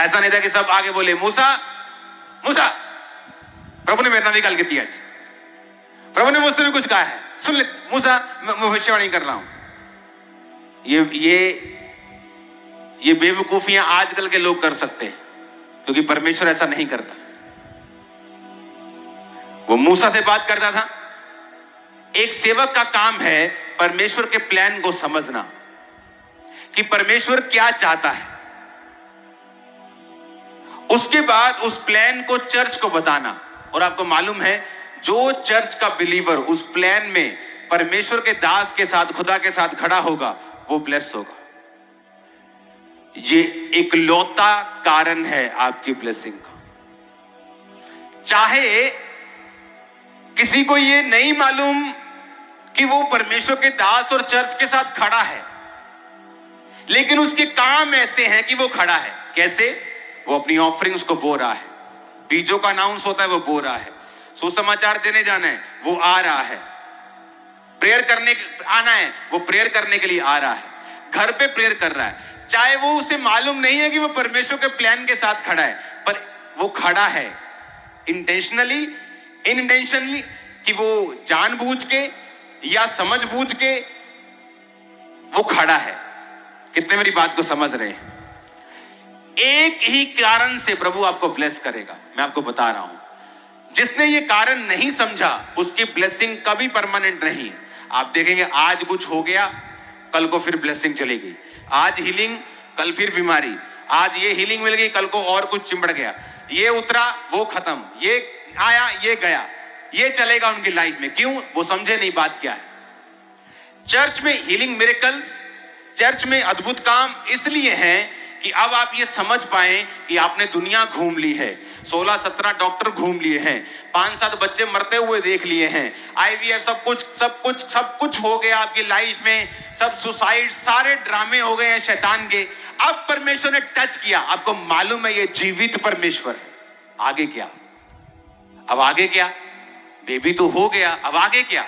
ऐसा नहीं था कि सब आगे बोले मूसा मूसा, प्रभु ने मेरा नाम निकाल के दिया, प्रभु ने मुझसे भी कुछ कहा है, सुन ले मूसा, मैं भविष्यवाणी कर रहा हूं। ये बेवकूफियां आजकल के लोग कर सकते हैं, क्योंकि परमेश्वर ऐसा नहीं करता। वो मूसा से बात करता था। एक सेवक का काम है परमेश्वर के प्लान को समझना, कि परमेश्वर क्या चाहता है, उसके बाद उस प्लान को चर्च को बताना। और आपको मालूम है, जो चर्च का बिलीवर उस प्लान में परमेश्वर के दास के साथ, खुदा के साथ खड़ा होगा, वो ब्लेस होगा। ये एक लौता कारण है आपकी ब्लेसिंग का। चाहे किसी को ये नहीं मालूम कि वो परमेश्वर के दास और चर्च के साथ खड़ा है, लेकिन उसके काम ऐसे हैं कि वो खड़ा है। कैसे? वो अपनी ऑफरिंग्स को बो रहा है, बीजों का अनाउंस होता है वो बो रहा है, सुसमाचार देने जाना है वो आ रहा है, प्रेयर करने आना है वो प्रेयर करने के लिए आ रहा है, घर पे प्रेयर कर रहा है। चाहे वो उसे मालूम नहीं है कि वो परमेश्वर के प्लान के साथ खड़ा है, पर वो खड़ा है इंटेंशनली, इनइंटेंशनली, कि वो जानबूझ के या समझबूझ के वो खड़ा है। कितने मेरी बात को समझ रहे हैं? एक ही कारण से प्रभु आपको ब्लेस करेगा, मैं आपको बता रहा हूं। जिसने ये कारण नहीं समझा उसकी ब्लेसिंग कभी परमानेंट नहीं। आप देखेंगे आज कुछ हो गया, कल को फिर ब्लेसिंग चलेगी, आज हीलिंग, कल फिर बीमारी, आज ये हीलिंग मिल गई, कल को और कुछ चिंबड़ गया, ये उतरा वो खत्म, ये आया ये गया, ये चलेगा उनकी लाइफ में। क्यों? वो समझे नहीं बात क्या है। चर्च में हीलिंग मिरेकल्स, चर्च में अद्भुत काम इसलिए हैं कि अब आप ये समझ पाए कि आपने दुनिया घूम ली है, 16-17 डॉक्टर घूम लिए हैं, 5-7 बच्चे मरते हुए देख लिए हैं, IVF, सब कुछ हो गया आपकी लाइफ में, सब सुसाइड, सारे ड्रामे हो गए हैं शैतान के। अब परमेश्वर ने टच किया, आपको मालूम है ये जीवित परमेश्वर है। आगे क्या? अब आगे क्या? बेबी तो हो गया, अब आगे क्या?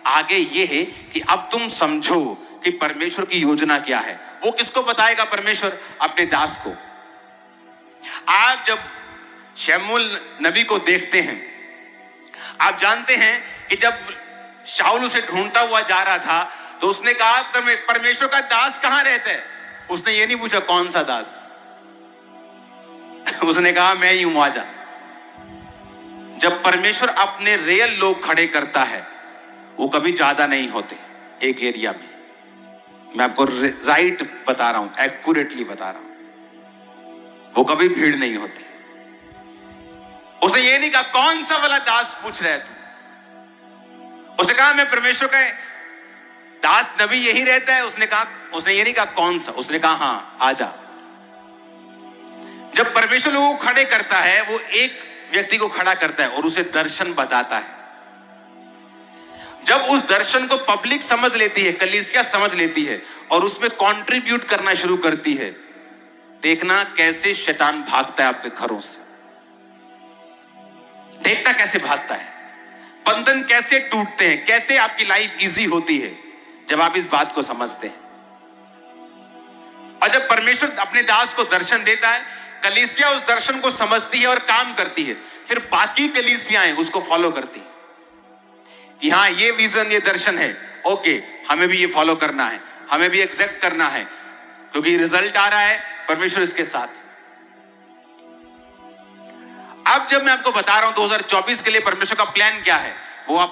आगे ये है कि अब तुम समझो कि परमेश्वर की योजना क्या है। वो किसको बताएगा? परमेश्वर अपने दास को। आप जब शमूएल नबी को देखते हैं, आप जानते हैं कि जब शाऊल उसे ढूंढता हुआ जा रहा था तो उसने कहा परमेश्वर का दास कहां रहता है? उसने ये नहीं पूछा कौन सा दास उसने कहा मैं ही हूं, आजा। जब परमेश्वर अपने रियल लोग खड़े करता है, वो कभी ज्यादा नहीं होते एक एरिया में। मैं आपको राइट बता रहा हूं, एक्यूरेटली बता रहा हूं, वो कभी भीड़ नहीं होती। उसने ये नहीं कहा कौन सा वाला दास पूछ रहा है तू, उसने कहा मैं परमेश्वर का दास नबी यही रहता है। उसने ये नहीं कहा कौन सा, उसने कहा हां आजा। जब परमेश्वर लोगों को खड़े करता है, वो एक व्यक्ति को खड़ा करता है और उसे दर्शन बताता है। जब उस दर्शन को पब्लिक समझ लेती है, कलीसिया समझ लेती है और उसमें कंट्रीब्यूट करना शुरू करती है, देखना कैसे शैतान भागता है आपके घरों से। देखना कैसे भागता है, बंधन कैसे टूटते हैं, कैसे आपकी लाइफ इजी होती है जब आप इस बात को समझते हैं। और जब परमेश्वर अपने दास को दर्शन देता है, कलीसिया उस दर्शन को समझती है और काम करती है, फिर बाकी कलीसियाएं उसको फॉलो करती है कि हाँ ये विजन, ये दर्शन है, ओके हमें भी ये फॉलो करना है, हमें भी एक्सेप्ट करना है, क्योंकि रिजल्ट आ रहा है, परमेश्वर इसके साथ। अब जब मैं आपको बता रहा हूं 2024 के लिए परमेश्वर का प्लान क्या है, वो आप